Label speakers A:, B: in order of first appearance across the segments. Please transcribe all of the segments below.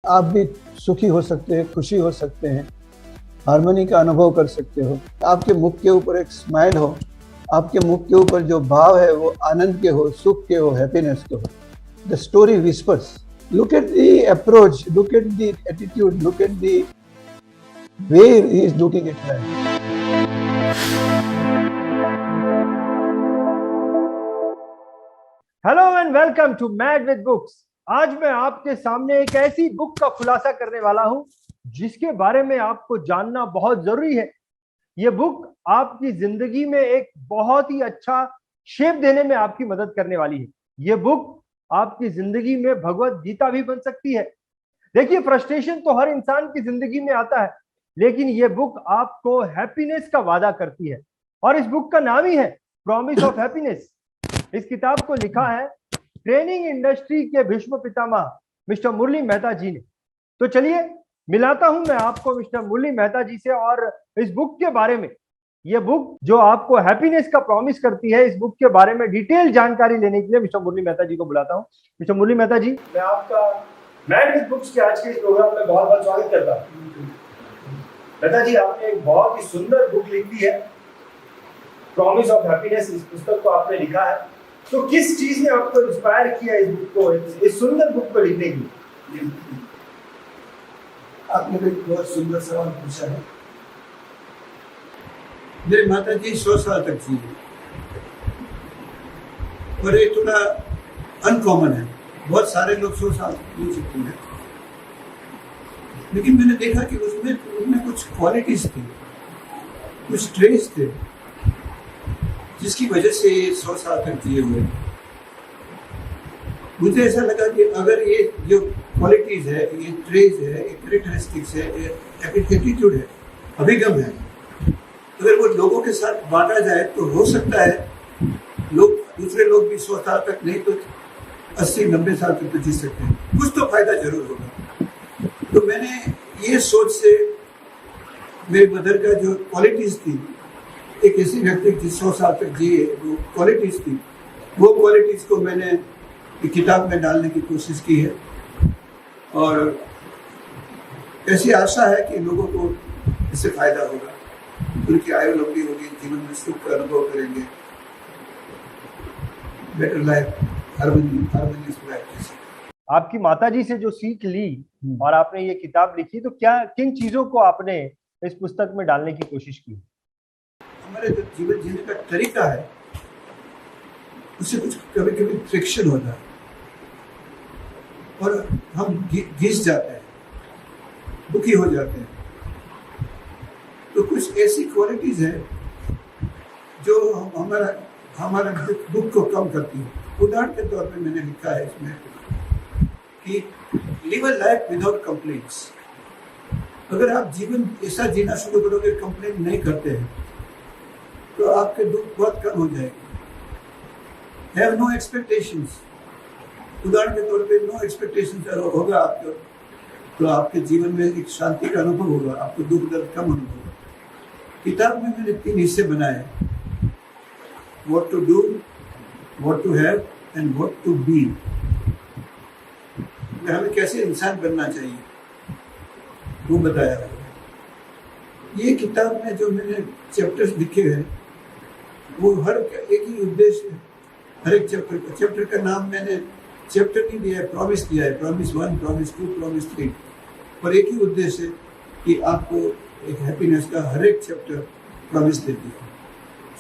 A: आप भी सुखी हो सकते हैं, खुशी हो सकते हैं, हार्मनी का अनुभव कर सकते हो। आपके मुख के ऊपर एक स्माइल हो, आपके मुख के ऊपर जो भाव है वो आनंद के हो, सुख के हो, हैप्पीनेस के हो। The story whispers. Look at the approach, look at the attitude, look at the way he is looking at life.
B: Hello and welcome to mad with books. आज मैं आपके सामने एक ऐसी बुक का खुलासा करने वाला हूं जिसके बारे में आपको जानना बहुत जरूरी है। यह बुक आपकी जिंदगी में एक बहुत ही अच्छा शेप देने में आपकी मदद करने वाली है। यह बुक आपकी जिंदगी में भगवत गीता भी बन सकती है। देखिए, फ्रस्ट्रेशन तो हर इंसान की जिंदगी में आता है, लेकिन यह बुक आपको हैप्पीनेस का वादा करती है और इस बुक का नाम ही है प्रॉमिस ऑफ हैप्पीनेस। इस किताब को लिखा है ट्रेनिंग इंडस्ट्री के भीष्म पितामह मिस्टर मुरली मेहता जी ने। तो चलिए मिलाता हूं मैं आपको मिस्टर मुरली मेहता जी से और इस बुक के बारे में। यह बुक जो आपको हैप्पीनेस का प्रॉमिस करती है, इस बुक के बारे में डिटेल जानकारी लेने के लिए मिस्टर मुरली मेहता जी को बुलाता हूं। मिस्टर मुरली मेहता जी, मैं आपका मैड विद बुक्स के आज के इस प्रोग्राम में बहुत बहुत स्वागत करता हूं। मेहता जी, आपने एक बहुत ही सुंदर बुक लिखी है, प्रॉमिस ऑफ हैप्पीनेस। इस पुस्तक को आपने लिखा है, तो किस चीज ने आपको इंस्पायर किया इस बुक को, इस सुंदर बुक को लिखने के लिए?
A: आपने एक बहुत सुंदर सवाल पूछा है। मेरे माता जी 100 साल तक जी और ये थोड़ा अनकॉमन है। बहुत सारे लोग 100 साल जी सकते हैं, लेकिन मैंने देखा कि उसमें कुछ क्वालिटीज थी, कुछ ट्रेस थे जिसकी वजह से ये 100 साल तक जिए हुए। मुझे ऐसा लगा कि अगर ये जो क्वालिटीज है, ये ट्रेस है, ये कैरेक्टरिस्टिक्स है, ये एटीट्यूड है, अभिगम है, अगर वो लोगों के साथ बांटा जाए तो हो सकता है दूसरे लोग भी 100 साल तक नहीं तो 80-90 साल तक तो जी सकते हैं। कुछ तो फायदा जरूर होगा। तो मैंने ये सोच से मेरे मदर का जो क्वालिटीज थी, एक ऐसी व्यक्ति जिस 100 साल तक जिए, वो क्वालिटीज थी, वो क्वालिटीज को मैंने एक किताब में डालने की कोशिश की है और ऐसी आशा है कि लोगों को इससे फायदा होगा, उनकी आयु लंबी होगी, जीवन में सुख का अनुभव करेंगे, बेटर लाइफ, हार्मोनियस लाइफ।
B: आपकी माताजी से जो सीख ली और आपने ये किताब लिखी, तो क्या किन चीजों को आपने इस पुस्तक में डालने की कोशिश की?
A: हमारे जो जीवन जीने का तरीका है उससे कुछ कभी कभी फ्रिक्शन होता है और हम घिस जाते हैं, दुखी हो जाते हैं। तो कुछ ऐसी क्वालिटीज है जो हमारा दुख को कम करती है। उदाहरण के तौर पे मैंने लिखा है इसमें कि live a life without complaints. अगर आप जीवन ऐसा जीना शुरू करोगे, कंप्लेंट नहीं करते हैं, तो आपके दुख बहुत कम हो जाएगी। Have no expectations. उदाहरण के तौर पे नो एक्सपेक्टेशंस होगा आपको, तो आपके जीवन में एक शांति का अनुभव होगा, आपको दुख दर्द कम अनुभव होगा। किताब में मैंने 3 हिस्से बनाए, what to do, what to have and what to be. हमें कैसे इंसान बनना चाहिए वो बताया है। ये किताब में जो मैंने चैप्टर्स लिखे हैं वो हर एक ही उद्देश्य है। हर एक चैप्टर का नाम मैंने चैप्टर नहीं दिया है, प्रॉमिस दिया है, प्रॉमिस 1, प्रॉमिस 2, प्रॉमिस 3, और एक ही उद्देश्य है कि आपको एक हैप्पीनेस का हर एक चैप्टर प्रॉमिस देती है।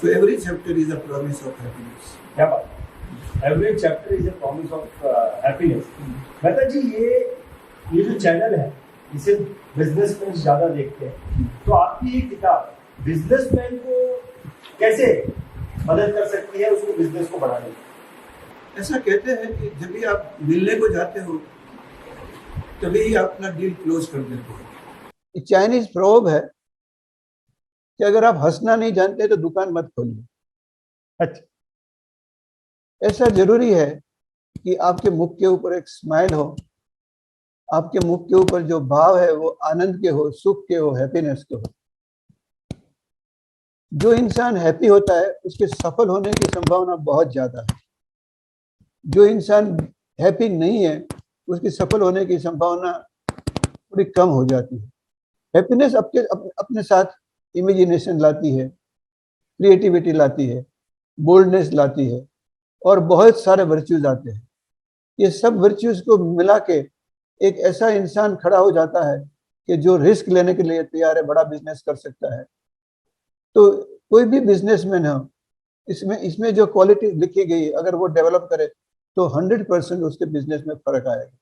A: So every chapter is a promise of happiness.
B: क्या बात, every chapter is a promise of happiness. Mehta ji, ये जो चैनल है इसे बिजनेसमैन ज्यादा देखते हैं, तो आपकी ये किताब बिजनेसमैन को कैसे मदद कर सकती है उसको बिजनेस को बढ़ाने में?
A: ऐसा कहते हैं कि जब भी आप मिलने को जाते हो तभी आप अपना डील क्लोज कर देते हो। चाइनीज प्रोवर्ब है कि अगर आप हंसना नहीं जानते तो दुकान मत खोलिए।
B: अच्छा,
A: ऐसा जरूरी है कि आपके मुख के ऊपर एक स्माइल हो, आपके मुख के ऊपर जो भाव है वो आनंद के हो, सुख के हो, हैप्पीनेस के हो। जो इंसान हैप्पी होता है उसके सफल होने की संभावना बहुत ज्यादा है। जो इंसान हैप्पी नहीं है उसकी सफल होने की संभावना थोड़ी कम हो जाती है। हैप्पीनेस अपने साथ इमेजिनेशन लाती है, क्रिएटिविटी लाती है, बोल्डनेस लाती है, और बहुत सारे वर्च्यूज आते हैं। ये सब वर्च्यूज को मिला के एक ऐसा इंसान खड़ा हो जाता है कि जो रिस्क लेने के लिए तैयार है, बड़ा बिजनेस कर सकता है। तो कोई भी बिजनेसमैन हो, इसमें इसमें जो क्वालिटी लिखी गई अगर वो डेवलप करे तो 100% उसके बिजनेस में फर्क आएगा।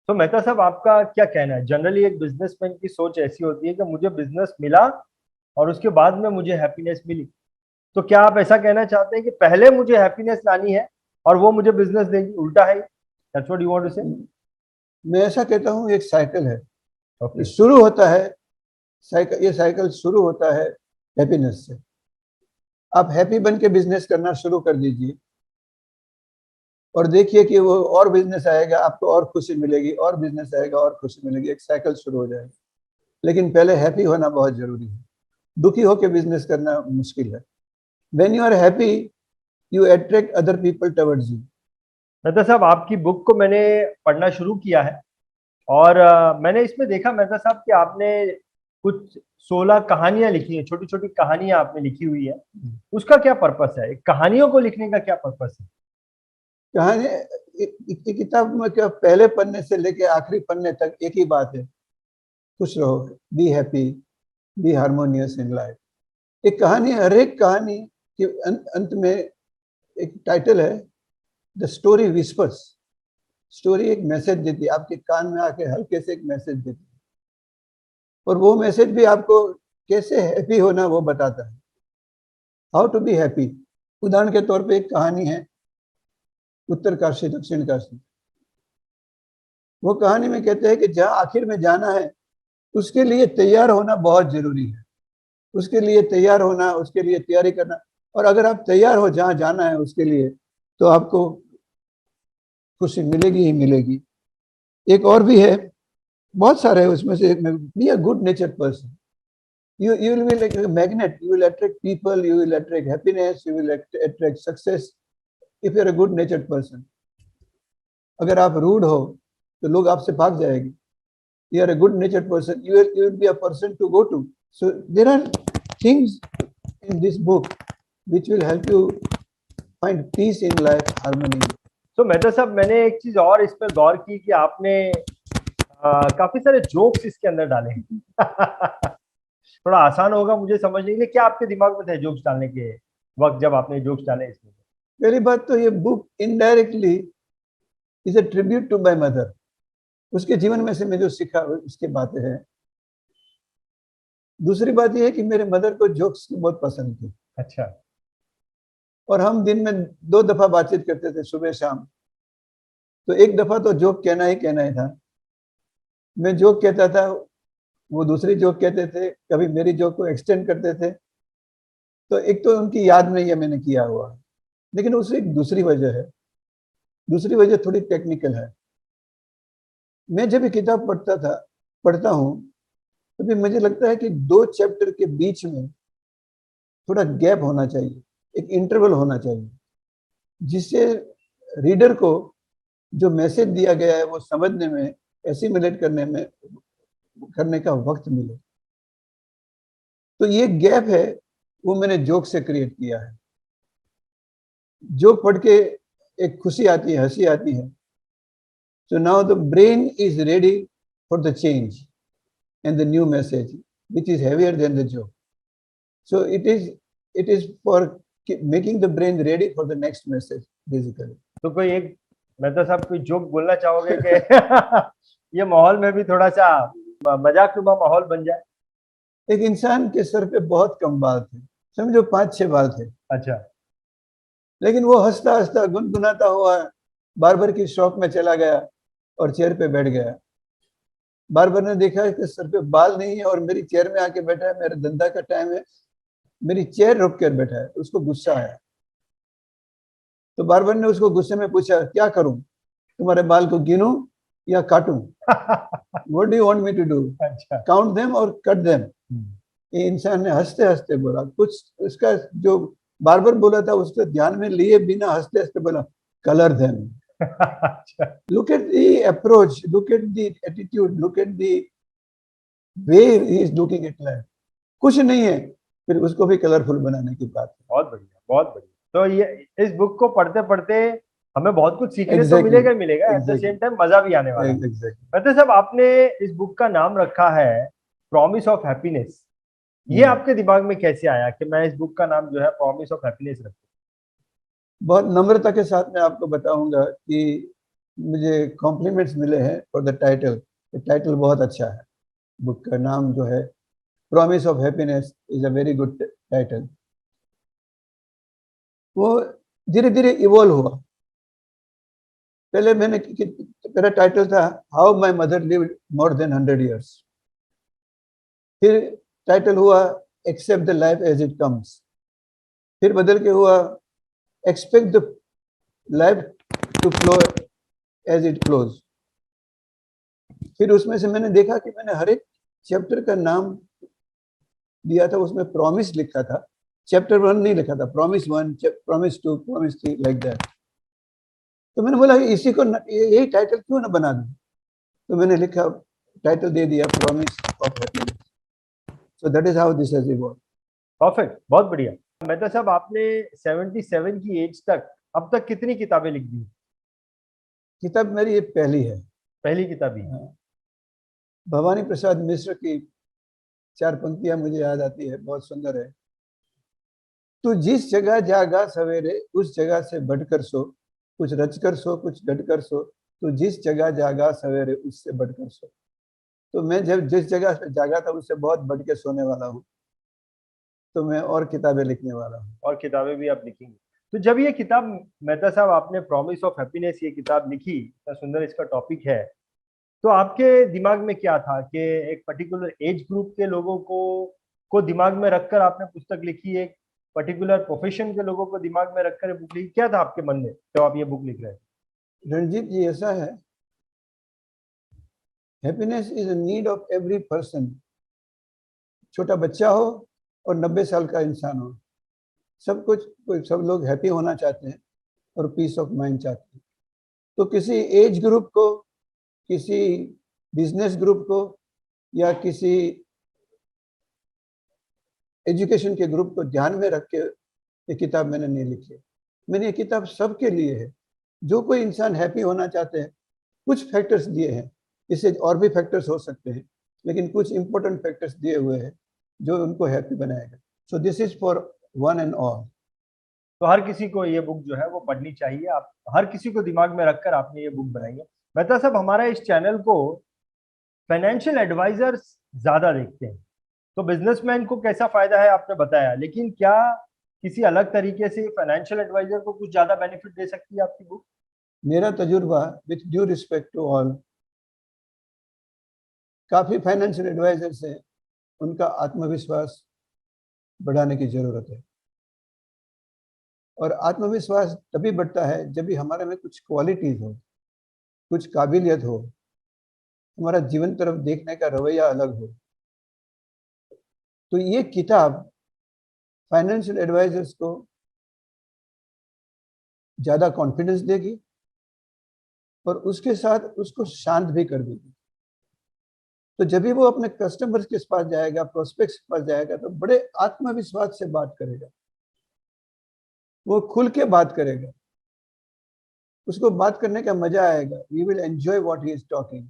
B: तो मेहता साहब, आपका क्या कहना है? जनरली एक बिजनेसमैन की सोच ऐसी होती है कि मुझे बिजनेस मिला और उसके बाद में मुझे हैप्पीनेस मिली। तो क्या आप ऐसा कहना चाहते हैं कि पहले मुझे हैप्पीनेस लानी है और वो मुझे बिजनेस देगी? उल्टा है? That's what you want to say?
A: मैं ऐसा कहता हूँ, एक साइकिल है।
B: ओके।
A: शुरू होता है साइकिल, ये साइकिल शुरू होता है हैप्पीनेस से। आप हैप्पी बन के बिजनेस करना शुरू कर दीजिए और देखिए कि वो और बिजनेस आएगा, आपको और खुशी मिलेगी, और बिजनेस आएगा और खुशी मिलेगी, एक साइकिल शुरू हो जाएगी। लेकिन पहले हैप्पी होना बहुत जरूरी है। दुखी होकर बिजनेस करना मुश्किल है। When you are happy you attract other people towards you.
B: Mehta साहब, आपकी बुक को मैंने पढ़ना शुरू किया है और मैंने इसमें देखा मेहता साहब कि आपने कुछ 16 कहानियां लिखी हैं, छोटी छोटी कहानियां आपने लिखी हुई है। उसका क्या पर्पस है? कहानियों को लिखने का क्या पर्पस है?
A: कहानी किताब में क्या, पहले पन्ने से लेके आखिरी पन्ने तक एक ही बात है, खुश रहो, be happy, be harmonious in life. एक कहानी, हर एक कहानी के अंत में एक टाइटल है, द स्टोरी विस्पर्स। स्टोरी एक मैसेज देती है, आपके कान में आके हल्के से एक मैसेज देती है, और वो मैसेज भी आपको कैसे हैप्पी होना वो बताता है, हाउ टू बी हैप्पी। उदाहरण के तौर पे एक कहानी है, उत्तर काशी दक्षिण काशी। वो कहानी में कहते हैं कि जहाँ आखिर में जाना है उसके लिए तैयार होना बहुत जरूरी है, उसके लिए तैयार होना, उसके लिए तैयारी करना। और अगर आप तैयार हो जहाँ जाना है उसके लिए, तो आपको खुशी मिलेगी ही मिलेगी। एक और भी है, बहुत सारे है उसमें से, be a good nature person, you will be like a magnet, you will attract people, you will attract happiness, you will attract success if you are a good natured person. अगर आप रूड हो तो लोग आपसे भाग जाएंगे। You are a good natured person, you will be a person to go to. So there are things in this book which will help you find peace in life, harmony.
B: तो मेहता साहब, मैंने एक चीज और इस पर गौर की कि आपने काफी सारे जोक्स इसके अंदर डाले हैं। थोड़ा आसान होगा मुझे समझने के लिए, क्या आपके दिमाग में थे जोक्स डालने के वक्त जब आपने जोक्स डाले इसमें?
A: पहली बात तो ये book indirectly is a tribute to my mother. उसके जीवन में से मैं जो सीखा उसकी बातें हैं। दूसरी बात यह है कि मेरे मदर को जोक्स बहुत पसंद थी।
B: अच्छा।
A: और हम दिन में 2 दफा बातचीत करते थे, सुबह शाम। तो एक दफा तो जोक कहना ही था। मैं जोक कहता था, वो दूसरी जोक कहते थे, कभी मेरी जोक को एक्सटेंड करते थे। तो एक तो उनकी याद में ये मैंने किया हुआ, लेकिन उससे एक दूसरी वजह है। दूसरी वजह थोड़ी टेक्निकल है। मैं जब ये किताब पढ़ता हूँ, तो भी मुझे लगता है कि 2 चैप्टर के बीच में थोड़ा गैप होना चाहिए, एक इंटरवल होना चाहिए, जिससे रीडर को जो मैसेज दिया गया है वो समझने में, एसिमिलेट करने का वक्त मिले। तो ये गैप है, वो मैंने जोक से क्रिएट किया है। जोक पढ़ के एक खुशी आती है, हंसी आती है। So now the brain is ready for the change and the new message, which is heavier than the joke. So it is for making the brain ready for the next message, basically.
B: तो कोई एक मेहता साहब कोई joke बोलना चाहोगे कि ये माहौल में भी थोड़ा सा मजाकनुमा माहौल बन जाए?
A: एक इंसान के सर पे बहुत कम बाल थे, समझो 5-6 बाल थे।
B: अच्छा।
A: लेकिन वो हंसता हंसता गुनगुनाता हुआ बार्बर की शॉप में चला गया और चेयर पे बैठ गया। बार्बर ने देखा कि सर पे बाल नहीं है और मेरी चेयर में आके बैठा है, मेरे धंधा का टाइम है, मेरी चेयर रुक कर बैठा है। उसको गुस्सा आया। तो बार्बर ने उसको गुस्से में पूछा, क्या करूं, तुम्हारे बाल को गिनूं या काटूं? What do you want me to do?
B: अच्छा।
A: Count them or cut them? ये इंसान ने हंसते हंसते बोला। कुछ उसका जो बार्बर बोला था उसको ध्यान में लिए बिना हंसते हंसते बोला, कलर देम।
B: अच्छा,
A: Look at the approach, look at the attitude, look at the way he is looking at life. कुछ नहीं है, फिर उसको भी कलरफुल बनाने की बात है।
B: बहुत बढ़िया, बहुत बढ़िया। तो ये इस बुक को पढ़ते पढ़ते हमें बहुत कुछ सीखने तो
A: Exactly,
B: मिलेगा ही मिलेगा, at the
A: exactly,
B: same time मजा भी आने वाला है।
A: exactly.
B: मतलब साहब, आपने इस बुक का नाम रखा है प्रॉमिस ऑफ हैप्पीनेस। ये आपके दिमाग में कैसे आया कि मैं इस बुक का नाम जो है प्रॉमिस ऑफ हैप्पीनेस रखूं?
A: बहुत नम्रता के साथ मैं आपको बताऊंगा कि मुझे कॉम्प्लीमेंट्स मिले हैं फॉर द टाइटल। टाइटल बहुत अच्छा है, बुक का नाम जो है promise of happiness is a very good title. वो धीरे धीरे इवॉल्व हुआ। पहले मेरा टाइटल था how my mother lived more than 100 years। फिर टाइटल हुआ accept the life as it comes. फिर बदल के हुआ expect the life to flow as it flows. फिर उसमें से मैंने देखा कि मैंने हर एक चैप्टर का नाम दिया था, उसमें प्रॉमिस लिखा था, चैप्टर 1 नहीं लिखा था, promise 1, promise 2, promise 3, like that. तो मैंने बोला इसी को यही टाइटल क्यों ना बना दूं। तो मैंने लिखा, टाइटल दे दिया promise of happiness. So that is how this has evolved.
B: Perfect, बहुत बढ़िया। मेहता साहब, आपने 77 की एज तक अब तक कितनी किताबें लिख दी?
A: किताब मेरी ये पहली है।
B: पहली किताब ही?
A: भवानी प्रसाद मिश्र की 4 पंक्तियां मुझे याद आती है, बहुत सुंदर है। तू जिस जगह जागा सवेरे उस जगह से बढ़कर सो, कुछ रच कर सो कुछ डट कर सो, तू जिस जगह जागा सवेरे उससे बढ़कर सो। तो मैं जब जिस जगह से जागा था उससे बहुत बढ़ के सोने वाला हूँ। तो मैं और किताबें लिखने वाला हूँ।
B: और किताबें भी आप लिखेंगे? तो जब ये किताब, मेहता साहब, आपने प्रॉमिस ऑफ हैप्पीनेस ये किताब लिखी, इतना सुंदर इसका टॉपिक है, तो आपके दिमाग में क्या था कि एक पर्टिकुलर एज ग्रुप के लोगों को दिमाग में रखकर आपने पुस्तक लिखी, एक पर्टिकुलर प्रोफेशन के लोगों को दिमाग में रखकर बुक लिखी? क्या था आपके मन में जब आप ये बुक लिख रहे थे?
A: रणजीत जी, ऐसा है, happiness is a need of every person. छोटा बच्चा हो और 90 साल का इंसान हो, सब लोग हैप्पी होना चाहते हैं और पीस ऑफ माइंड चाहते हैं। तो किसी एज ग्रुप को, किसी बिजनेस ग्रुप को या किसी एजुकेशन के ग्रुप को ध्यान में रख के ये किताब मैंने नहीं लिखी। मैंने ये किताब सबके लिए है, जो कोई इंसान हैप्पी होना चाहते हैं। कुछ फैक्टर्स दिए हैं, इससे और भी फैक्टर्स हो सकते हैं, लेकिन कुछ इंपॉर्टेंट फैक्टर्स दिए हुए हैं जो उनको हैप्पी बनाएगा। So this is for one and all.
B: तो हर किसी को ये बुक जो है वो पढ़नी चाहिए। आप हर किसी को दिमाग में रखकर आपने ये बुक बनाई है। मेहता साहब, हमारा इस चैनल को फाइनेंशियल एडवाइजर्स ज्यादा देखते हैं, तो बिजनेसमैन को कैसा फायदा है आपने बताया, लेकिन क्या किसी अलग तरीके से फाइनेंशियल एडवाइजर को कुछ ज्यादा बेनिफिट दे सकती है आपकी बुक?
A: मेरा तजुर्बा, with due respect to all, काफ़ी फाइनेंशियल एडवाइजर्स हैं, उनका आत्मविश्वास बढ़ाने की ज़रूरत है। और आत्मविश्वास तभी बढ़ता है जब भी हमारे में कुछ क्वालिटीज़ हो, कुछ काबिलियत हो, हमारा जीवन तरफ देखने का रवैया अलग हो। तो ये किताब फाइनेंशियल एडवाइजर्स को ज़्यादा कॉन्फिडेंस देगी और उसके साथ उसको शांत भी कर देगी। तो जब भी वो अपने कस्टमर्स के पास जाएगा, प्रोस्पेक्ट्स के पास जाएगा, तो बड़े आत्मविश्वास से बात करेगा, वो खुल के बात करेगा, उसको बात करने का मजा आएगा। We will enjoy what he is talking,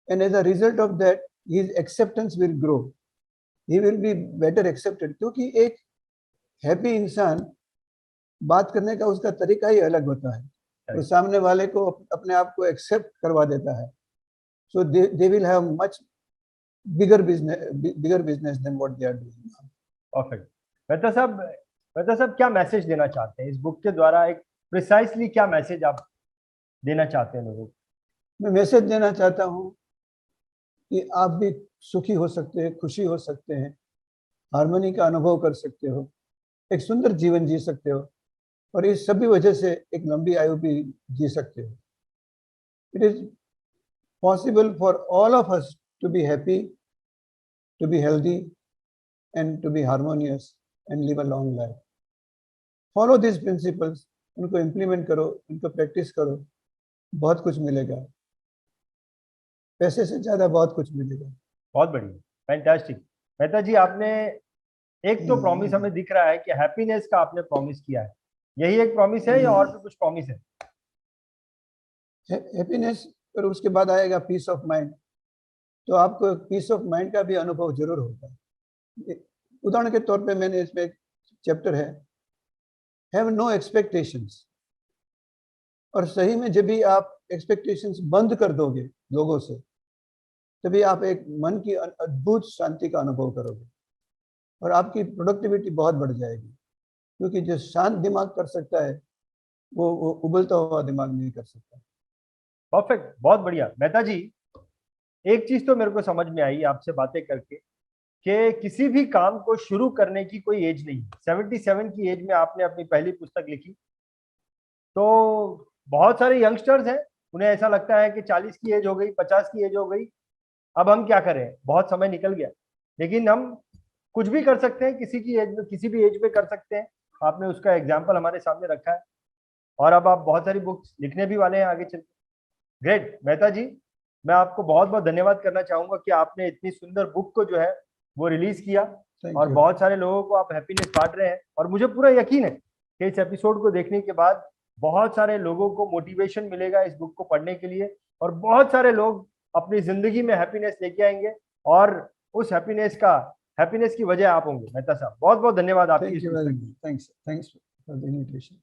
A: and as a result of that his acceptance will grow, he will be better accepted. क्योंकि एक हैप्पी इंसान, बात करने का उसका तरीका ही अलग होता है, वो सामने वाले को अपने आप को एक्सेप्ट करवा देता है। So they will have much bigger business than what they are doing now.
B: Perfect. Mehta साहब, क्या मैसेज देना चाहते हैं इस बुक के द्वारा? एक प्रिसाइसली क्या मैसेज आप देना चाहते हैं लोगों को?
A: मैं मैसेज देना चाहता हूँ कि आप भी सुखी हो सकते हैं, खुशी हो सकते हैं, हार्मनी का अनुभव कर सकते हो, एक सुंदर जीवन जी सकते हो, और इस सभी वजह से एक लंबी आयु भी जी सकते हो। It is possible for all of us to be happy, to be healthy, and to be harmonious and live a long life. Follow these principles उनको इम्प्लीमेंट करो, उनको प्रैक्टिस करो, बहुत कुछ मिलेगा, पैसे से ज़्यादा बहुत कुछ मिलेगा।
B: बहुत बढ़िया, फैंटास्टिक। मेहता जी, आपने एक तो प्रॉमिस हमें दिख रहा है कि हैप्पीनेस का आपने प्रॉमिस किया है, यही एक प्रॉमिस है या और भी कुछ प्रॉमिस है?
A: हैप्पीनेस, और उसके बाद आएगा पीस ऑफ माइंड। तो आपको पीस ऑफ माइंड का भी अनुभव जरूर होगा। उदाहरण के तौर पे मैंने इसमें एक चैप्टर है, हैव नो एक्सपेक्टेशंस। और सही में जब भी आप एक्सपेक्टेशंस बंद कर दोगे लोगों से, तभी आप एक मन की अद्भुत शांति का अनुभव करोगे और आपकी प्रोडक्टिविटी बहुत बढ़ जाएगी। क्योंकि जो शांत दिमाग कर सकता है वो उबलता हुआ दिमाग नहीं कर सकता।
B: परफेक्ट, बहुत बढ़िया। मेहता जी, एक चीज तो मेरे को समझ में आई आपसे बातें करके कि किसी भी काम को शुरू करने की कोई एज नहीं। 77 की एज में आपने अपनी पहली पुस्तक लिखी, तो बहुत सारे यंगस्टर्स हैं, उन्हें ऐसा लगता है कि 40 की एज हो गई, 50 की एज हो गई, अब हम क्या करें, बहुत समय निकल गया। लेकिन हम कुछ भी कर सकते हैं, किसी की एज में, किसी भी एज में कर सकते हैं। आपने उसका एग्जाम्पल हमारे सामने रखा है और अब आप बहुत सारी बुक्स लिखने भी वाले हैं आगे चल के। ग्रेट मेहता जी, मैं आपको बहुत बहुत धन्यवाद करना चाहूंगा कि आपने इतनी सुंदर बुक को जो है वो रिलीज किया और बहुत सारे लोगों को आप हैप्पीनेस बांट रहे हैं। और मुझे पूरा यकीन है कि इस एपिसोड को देखने के बाद बहुत सारे लोगों को मोटिवेशन मिलेगा इस बुक को पढ़ने के लिए, और बहुत सारे लोग अपनी जिंदगी में हैप्पीनेस लेके आएंगे और उस हैप्पीनेस की वजह आप होंगे। मेहता साहब, बहुत बहुत धन्यवाद आपकी।
A: Thanks for the invitation.